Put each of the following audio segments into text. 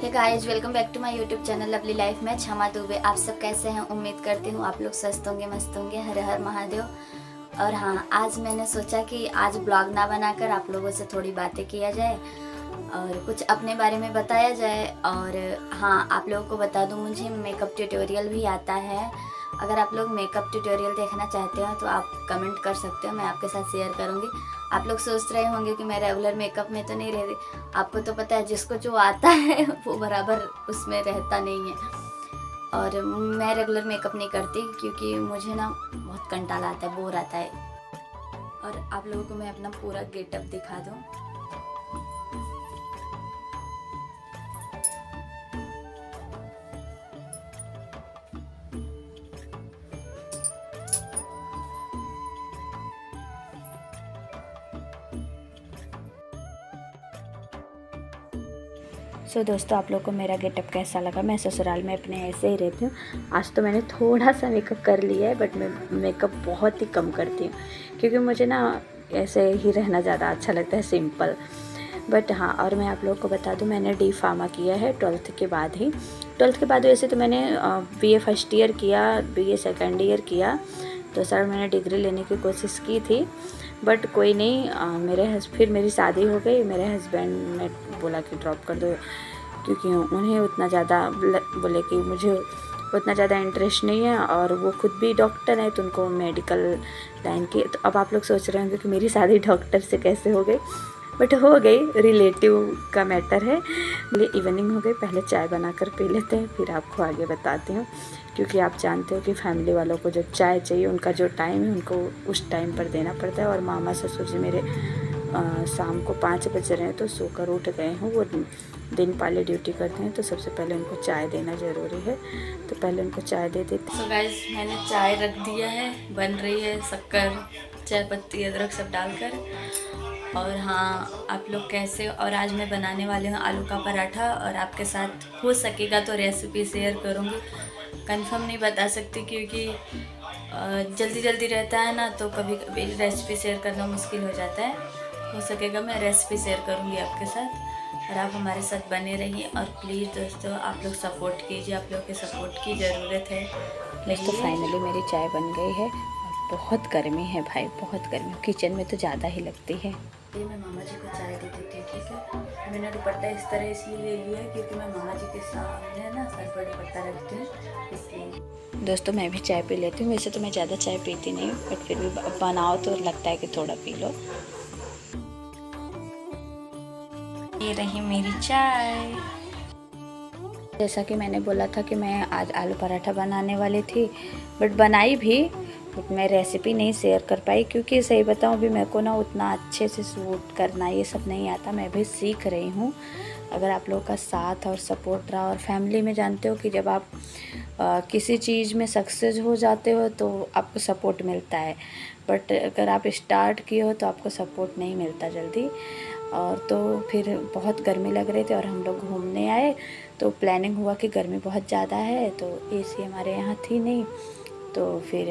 Hey guys, welcome back to my YouTube channel lovely life में क्षमा दुबे। आप सब कैसे हैं? उम्मीद करती हूँ आप लोग स्वस्थ होंगे, मस्त होंगे। हर हर महादेव। और हाँ, आज मैंने सोचा कि आज ब्लॉग ना बनाकर आप लोगों से थोड़ी बातें किया जाए और कुछ अपने बारे में बताया जाए। और हाँ, आप लोगों को बता दूँ, मुझे मेकअप ट्यूटोरियल भी आता है। अगर आप लोग मेकअप ट्यूटोरियल देखना चाहते हो तो आप कमेंट कर सकते हो, मैं आपके साथ शेयर करूँगी। आप लोग सोच रहे होंगे कि मैं रेगुलर मेकअप में तो नहीं रह रही। आपको तो पता है, जिसको जो आता है वो बराबर उसमें रहता नहीं है। और मैं रेगुलर मेकअप नहीं करती क्योंकि मुझे ना बहुत कंटाला आता है, बोर आता है। और आप लोगों को मैं अपना पूरा गेटअप दिखा दूँ। दोस्तों, आप लोग को मेरा गेटअप कैसा लगा? मैं ससुराल में अपने ऐसे ही रहती हूँ। आज तो मैंने थोड़ा सा मेकअप कर लिया है, बट मैं मेकअप बहुत ही कम करती हूँ क्योंकि मुझे ना ऐसे ही रहना ज़्यादा अच्छा लगता है, सिंपल। बट हाँ, और मैं आप लोग को बता दूँ, मैंने डी फार्मा किया है 12th के बाद ही। 12th के बाद वैसे तो मैंने BA फर्स्ट ईयर किया, BA सेकेंड ईयर किया, तो सर मैंने डिग्री लेने की कोशिश की थी, बट कोई नहीं। फिर मेरी शादी हो गई। मेरे हस्बैंड ने बोला कि ड्रॉप कर दो, क्योंकि उन्हें उतना ज़्यादा बोले कि मुझे उतना ज़्यादा इंटरेस्ट नहीं है, और वो खुद भी डॉक्टर है तो उनको मेडिकल लाइन की। तो अब आप लोग सोच रहे होंगे कि मेरी शादी डॉक्टर से कैसे हो गई, बट हो गई, रिलेटिव का मैटर है। बोले इवनिंग हो गई, पहले चाय बनाकर पी लेते हैं, फिर आपको आगे बताती हूँ। क्योंकि आप जानते हो कि फैमिली वालों को जब चाय चाहिए, उनका जो टाइम है उनको उस टाइम पर देना पड़ता है। और मामा ससुर जी मेरे शाम को 5 बज रहे हैं तो सोकर उठ गए हैं। वो दिन पाले ड्यूटी करते हैं, तो सबसे पहले उनको चाय देना ज़रूरी है, तो पहले उनको चाय दे देते। तो गाइस, मैंने चाय रख दिया है, बन रही है, शक्कर, चाय पत्ती, अदरक सब डालकर। और हाँ, आप लोग कैसे? और आज मैं बनाने वाली हूँ आलू का पराठा, और आपके साथ हो सकेगा तो रेसिपी शेयर करूँगी। कंफर्म नहीं बता सकती क्योंकि जल्दी जल्दी रहता है ना, तो कभी कभी रेसिपी शेयर करना मुश्किल हो जाता है। हो सकेगा मैं रेसिपी शेयर करूँगी आपके साथ, और आप हमारे साथ बने रहिए। और प्लीज़ दोस्तों, आप लोग सपोर्ट कीजिए, आप लोग के सपोर्ट की ज़रूरत है। दोस्तों, फाइनली मेरी चाय बन गई है। बहुत गर्मी है भाई, बहुत गर्मी। किचन में तो ज़्यादा ही लगती है। ये मैं मामा जी को चाय दे देती हूँ, ठीक है। मैंने दुपट्टा इस तरह इसलिए ले लिया है क्योंकि मैं मामा जी के सामने ना सर पर दुपट्टा रखती हूँ, इसलिए। दोस्तों, मैं भी चाय पी लेती हूँ। वैसे तो मैं ज़्यादा चाय पीती नहीं हूँ, बट फिर भी बनाओ तो लगता है कि थोड़ा पी लो। ये रही मेरी चाय। जैसा कि मैंने बोला था कि मैं आज आलू पराठा बनाने वाली थी, बट बनाई भी, बट मैं रेसिपी नहीं शेयर कर पाई क्योंकि सही बताऊं, अभी मेरे को ना उतना अच्छे से शूट करना ये सब नहीं आता। मैं भी सीख रही हूँ। अगर आप लोगों का साथ और सपोर्ट रहा, और फैमिली में जानते हो कि जब आप किसी चीज़ में सक्सेस हो जाते हो तो आपको सपोर्ट मिलता है, बट अगर आप स्टार्ट किए हो तो आपको सपोर्ट नहीं मिलता जल्दी। और तो फिर बहुत गर्मी लग रही थी और हम लोग घूमने आए, तो प्लानिंग हुआ कि गर्मी बहुत ज़्यादा है, तो AC हमारे यहाँ थी नहीं। तो फिर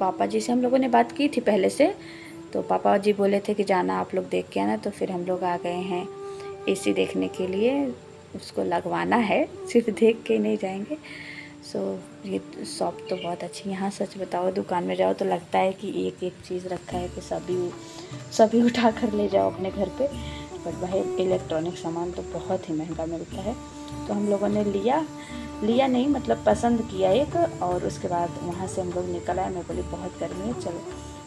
पापा जी से हम लोगों ने बात की थी पहले से, तो पापा जी बोले थे कि जाना आप लोग देख के आना। तो फिर हम लोग आ गए हैं AC देखने के लिए। उसको लगवाना है, सिर्फ देख के नहीं जाएंगे। ये शॉप तो बहुत अच्छी। यहाँ सच बताओ, दुकान में जाओ तो लगता है कि एक एक चीज़ रखा है कि सभी उठा कर ले जाओ अपने घर पे। बट भाई, इलेक्ट्रॉनिक सामान तो बहुत ही महंगा मिलता है। तो हम लोगों ने लिया नहीं, मतलब पसंद किया एक, और उसके बाद वहाँ से हम लोग निकल आए। मैं बोली बहुत गर्मी है, चलो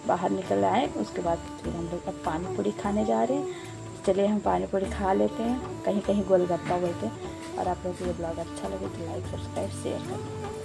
बाहर निकल आए। उसके बाद फिर हम लोग अब पानी पूरी खाने जा रहे हैं। चलिए हम पानी पूरी खा लेते हैं, कहीं कहीं गोलगप्पा बोलते हैं। और आप लोग को ये ब्लॉग अच्छा लगे तो लाइक, सब्सक्राइब, शेयर करें।